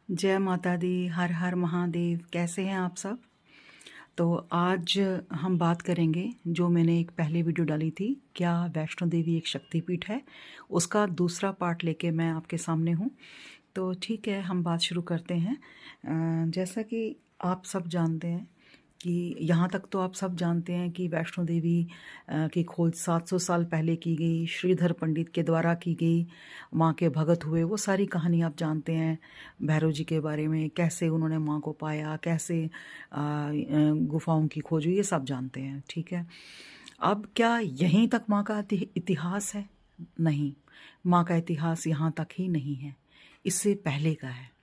जय माता दी। हर हर महादेव। कैसे हैं आप सब? तो आज हम बात करेंगे, जो मैंने एक पहले वीडियो डाली थी, क्या वैष्णो देवी एक शक्तिपीठ है, उसका दूसरा पार्ट लेके मैं आपके सामने हूँ। तो ठीक है, हम बात शुरू करते हैं। जैसा कि आप सब जानते हैं कि यहाँ तक तो आप सब जानते हैं कि वैष्णो देवी की खोज 700 साल पहले की गई, श्रीधर पंडित के द्वारा की गई। माँ के भगत हुए, वो सारी कहानी आप जानते हैं। भैरव जी के बारे में, कैसे उन्होंने माँ को पाया, कैसे गुफाओं की खोज हुई, ये सब जानते हैं। ठीक है, अब क्या यहीं तक माँ का इतिहास है? नहीं, माँ का इतिहास यहाँ तक ही नहीं है, इससे पहले का है।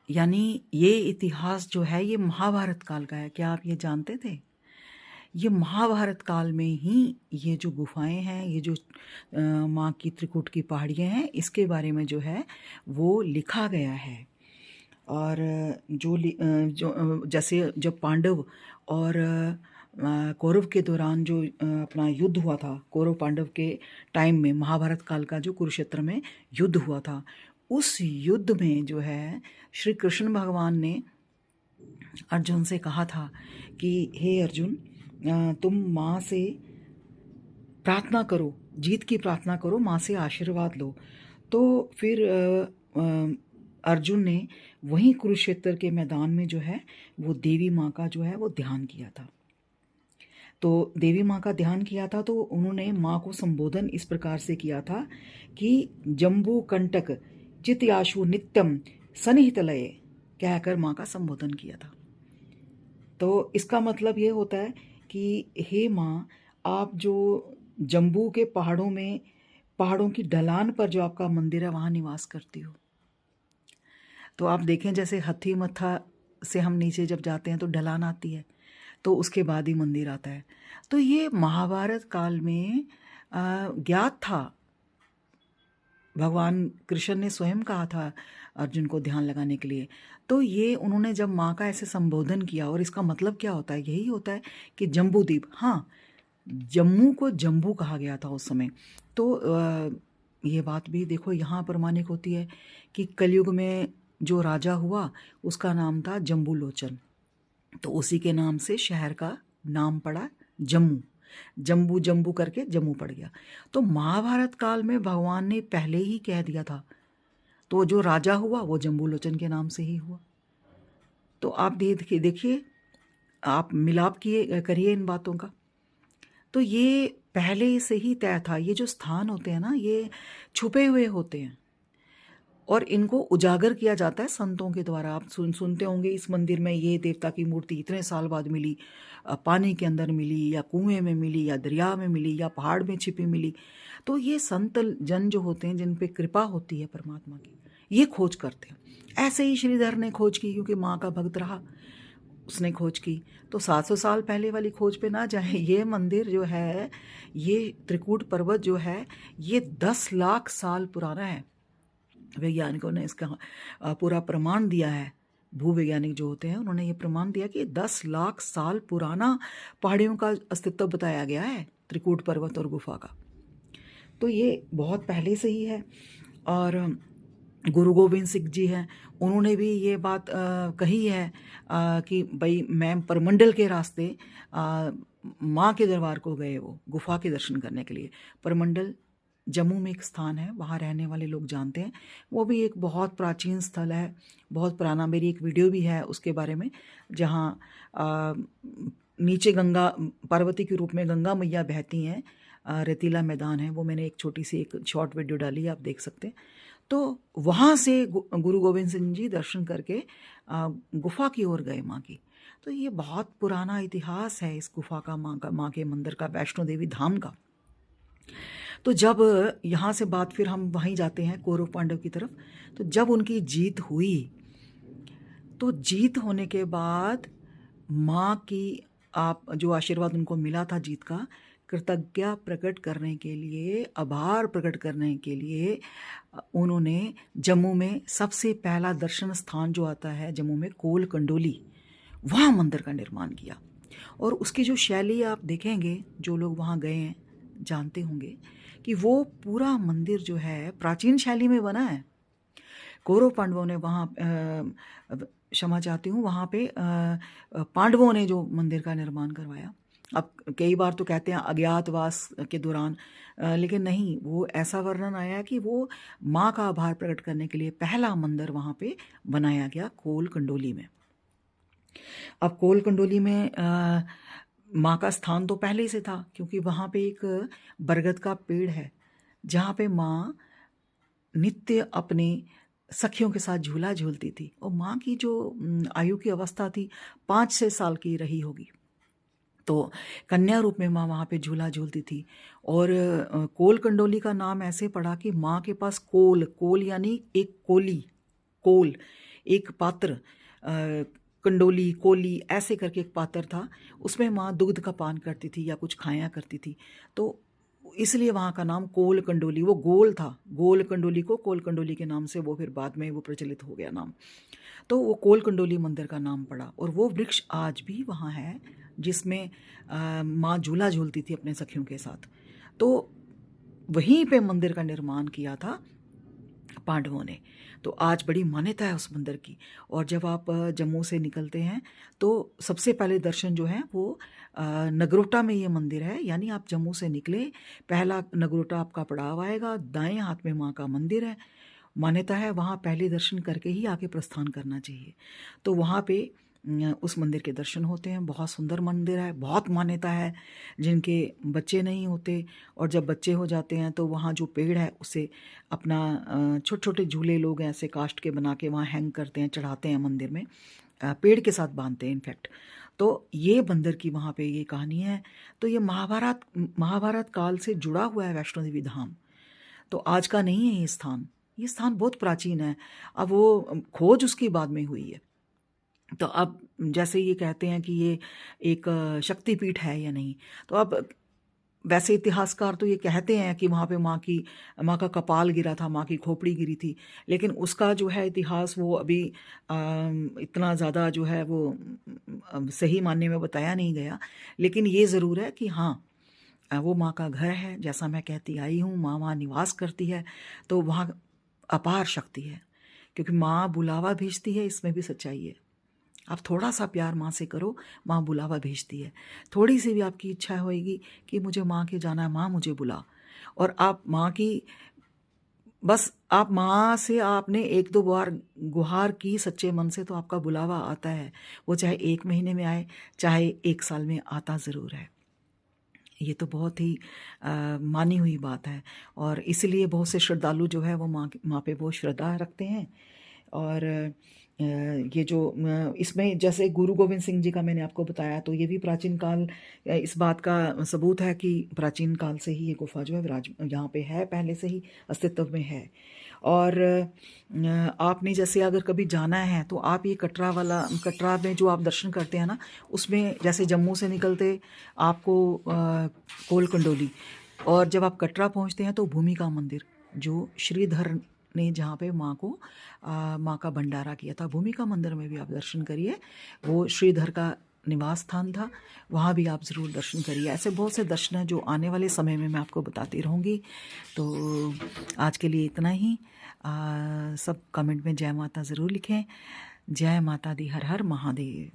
यानी ये इतिहास जो है, ये महाभारत काल का है। क्या आप ये जानते थे? ये महाभारत काल में ही ये जो गुफाएं हैं, ये जो माँ की त्रिकूट की पहाड़ियाँ हैं, इसके बारे में जो है वो लिखा गया है। और जैसे जब पांडव और कौरव के दौरान जो अपना युद्ध हुआ था, कौरव पांडव के टाइम में, महाभारत काल का जो कुरुक्षेत्र में युद्ध हुआ था, उस युद्ध में जो है श्री कृष्ण भगवान ने अर्जुन से कहा था कि हे अर्जुन, तुम माँ से प्रार्थना करो, जीत की प्रार्थना करो, माँ से आशीर्वाद लो। तो फिर अर्जुन ने वहीं कुरुक्षेत्र के मैदान में जो है वो देवी माँ का जो है वो ध्यान किया था। तो देवी माँ का ध्यान किया था, तो उन्होंने माँ को संबोधन इस प्रकार से किया था कि जम्बू कंटक चितयाशु नित्यम सन्निहित लये, कहकर माँ का संबोधन किया था। तो इसका मतलब ये होता है कि हे माँ, आप जो जम्बू के पहाड़ों में, पहाड़ों की ढलान पर जो आपका मंदिर है, वहाँ निवास करती हो। तो आप देखें, जैसे हथी मत्था से हम नीचे जब जाते हैं तो ढलान आती है, तो उसके बाद ही मंदिर आता है। तो ये महाभारत काल में ज्ञात था। भगवान कृष्ण ने स्वयं कहा था अर्जुन को ध्यान लगाने के लिए। तो ये उन्होंने जब माँ का ऐसे संबोधन किया, और इसका मतलब क्या होता है? यही होता है कि जम्बू द्वीप, हाँ, जम्मू को जम्बू कहा गया था उस समय। तो ये बात भी देखो यहाँ प्रमाणित होती है कि कलयुग में जो राजा हुआ उसका नाम था जम्बू लोचन, तो उसी के नाम से शहर का नाम पड़ा जम्मू। जम्बू जम्बू करके जम्मू पड़ गया। तो महाभारत काल में भगवान ने पहले ही कह दिया था, तो जो राजा हुआ वो जम्बू लोचन के नाम से ही हुआ। तो आप देखिए, आप मिलाप करिए इन बातों का। तो ये पहले से ही तय था। ये जो स्थान होते हैं ना, ये छुपे हुए होते हैं और इनको उजागर किया जाता है संतों के द्वारा। आप सुनते होंगे, इस मंदिर में ये देवता की मूर्ति इतने साल बाद मिली, पानी के अंदर मिली, या कुएं में मिली, या दरिया में मिली, या पहाड़ में छिपी मिली। तो ये संत जन जो होते हैं, जिन पे कृपा होती है परमात्मा की, ये खोज करते हैं। ऐसे ही श्रीधर ने खोज की, क्योंकि माँ का भक्त रहा, उसने खोज की। तो 700 साल पहले वाली खोज पे ना जाए। ये मंदिर जो है, ये त्रिकूट पर्वत जो है, ये 10 लाख साल पुराना है। वैज्ञानिकों ने इसका पूरा प्रमाण दिया है। भूवैज्ञानिक जो होते हैं, उन्होंने ये प्रमाण दिया कि 10 लाख साल पुराना पहाड़ियों का अस्तित्व बताया गया है, त्रिकूट पर्वत और गुफा का। तो ये बहुत पहले से ही है। और गुरु गोविंद सिंह जी हैं, उन्होंने भी ये बात कही है कि भाई, मैं परमंडल के रास्ते माँ के दरबार को गए, वो गुफा के दर्शन करने के लिए। परमंडल जम्मू में एक स्थान है, वहाँ रहने वाले लोग जानते हैं। वो भी एक बहुत प्राचीन स्थल है, बहुत पुराना। मेरी एक वीडियो भी है उसके बारे में, जहाँ नीचे गंगा, पार्वती के रूप में गंगा मैया बहती हैं, रेतीला मैदान है। वो मैंने एक छोटी सी एक शॉर्ट वीडियो डाली है, आप देख सकते हैं। तो वहाँ से गुरु गोविंद सिंह जी दर्शन करके गुफा की ओर गए माँ की। तो ये बहुत पुराना इतिहास है इस गुफा का, माँ के मंदिर का, वैष्णो देवी धाम का। तो जब यहाँ से बात, फिर हम वहीं जाते हैं कौरव पांडव की तरफ। तो जब उनकी जीत हुई, तो जीत होने के बाद माँ की आप जो आशीर्वाद उनको मिला था जीत का, कृतज्ञता प्रकट करने के लिए, आभार प्रकट करने के लिए, उन्होंने जम्मू में सबसे पहला दर्शन स्थान जो आता है जम्मू में, कोल कंडोली, वहाँ मंदिर का निर्माण किया। और उसकी जो शैली आप देखेंगे, जो लोग वहाँ गए हैं जानते होंगे कि वो पूरा मंदिर जो है प्राचीन शैली में बना है। कौरव पांडवों ने वहाँ क्षमा चाहती हूँ, वहाँ पे पांडवों ने जो मंदिर का निर्माण करवाया। अब कई बार तो कहते हैं अज्ञातवास के दौरान, लेकिन नहीं, वो ऐसा वर्णन आया कि वो माँ का आभार प्रकट करने के लिए पहला मंदिर वहाँ पे बनाया गया कोल कंडोली में। अब कोल कंडोली में माँ का स्थान तो पहले से था, क्योंकि वहाँ पे एक बरगद का पेड़ है जहाँ पे माँ नित्य अपने सखियों के साथ झूला झूलती थी। और माँ की जो आयु की अवस्था थी 5-6 साल की रही होगी, तो कन्या रूप में माँ वहाँ पे झूला झूलती थी। और कोल कंडोली का नाम ऐसे पड़ा कि माँ के पास कोल, कोल यानी एक कोली, कोल एक पात्र, कंडोली, कोली ऐसे करके एक पात्र था, उसमें माँ दुग्ध का पान करती थी या कुछ खाया करती थी। तो इसलिए वहाँ का नाम कोल कंडोली, वो गोल था, गोल कंडोली को कोल कंडोली के नाम से वो फिर बाद में वो प्रचलित हो गया नाम। तो वो कोल कंडोली मंदिर का नाम पड़ा। और वो वृक्ष आज भी वहाँ है जिसमें माँ झूला झूलती थी अपने सखियों के साथ। तो वहीं पे मंदिर का निर्माण किया था पांडवों ने। तो आज बड़ी मान्यता है उस मंदिर की। और जब आप जम्मू से निकलते हैं तो सबसे पहले दर्शन जो है वो नगरोटा में ये मंदिर है। यानी आप जम्मू से निकले, पहला नगरोटा आपका पड़ाव आएगा, दाएं हाथ में माँ का मंदिर है। मान्यता है वहाँ पहले दर्शन करके ही आगे प्रस्थान करना चाहिए। तो वहाँ पे उस मंदिर के दर्शन होते हैं। बहुत सुंदर मंदिर है, बहुत मान्यता है। जिनके बच्चे नहीं होते और जब बच्चे हो जाते हैं तो वहाँ जो पेड़ है उसे अपना छोटे छोटे झूले लोग ऐसे काष्ठ के बना के वहाँ हैंग करते हैं, चढ़ाते हैं मंदिर में, पेड़ के साथ बांधते हैं इनफैक्ट। तो ये मंदिर की वहाँ पे ये कहानी है। तो ये महाभारत काल से जुड़ा हुआ है वैष्णो देवी धाम। तो आज का नहीं है ये स्थान बहुत प्राचीन है। अब वो खोज उसकी बाद में हुई है। तो अब जैसे ये कहते हैं कि ये एक शक्तिपीठ है या नहीं, तो अब वैसे इतिहासकार तो ये कहते हैं कि वहाँ पे माँ का कपाल गिरा था, माँ की खोपड़ी गिरी थी। लेकिन उसका जो है इतिहास वो अभी इतना ज़्यादा जो है वो सही मानने में बताया नहीं गया। लेकिन ये ज़रूर है कि हाँ, वो माँ का घर है। जैसा मैं कहती आई हूँ, माँ वहाँ निवास करती है, तो वहाँ अपार शक्ति है, क्योंकि माँ बुलावा भेजती है, इसमें भी सच्चाई है। आप थोड़ा सा प्यार माँ से करो, माँ बुलावा भेजती है। थोड़ी सी भी आपकी इच्छा होएगी कि मुझे माँ के जाना है, माँ मुझे बुला, और आप माँ की बस आप माँ से आपने 1-2 बार गुहार की सच्चे मन से, तो आपका बुलावा आता है। वो चाहे 1 महीने में आए, चाहे 1 साल में, आता ज़रूर है। ये तो बहुत ही मानी हुई बात है। और इसलिए बहुत से श्रद्धालु जो है वो माँ पे बहुत श्रद्धा रखते हैं। और ये जो इसमें जैसे गुरु गोविंद सिंह जी का मैंने आपको बताया, तो ये भी प्राचीन काल, इस बात का सबूत है कि प्राचीन काल से ही ये गुफा जो है विराज यहाँ पे है, पहले से ही अस्तित्व में है। और आपने जैसे अगर कभी जाना है तो आप ये कटरा में जो आप दर्शन करते हैं ना, उसमें जैसे जम्मू से निकलते आपको कोल कंडोली, और जब आप कटरा पहुँचते हैं तो भूमिका मंदिर, जो श्रीधर ने जहाँ पे माँ का भंडारा किया था, भूमिका मंदिर में भी आप दर्शन करिए। वो श्रीधर का निवास स्थान था, वहाँ भी आप ज़रूर दर्शन करिए। ऐसे बहुत से दर्शन हैं जो आने वाले समय में मैं आपको बताती रहूँगी। तो आज के लिए इतना ही। सब कमेंट में जय माता ज़रूर लिखें। जय माता दी, हर हर महादेव।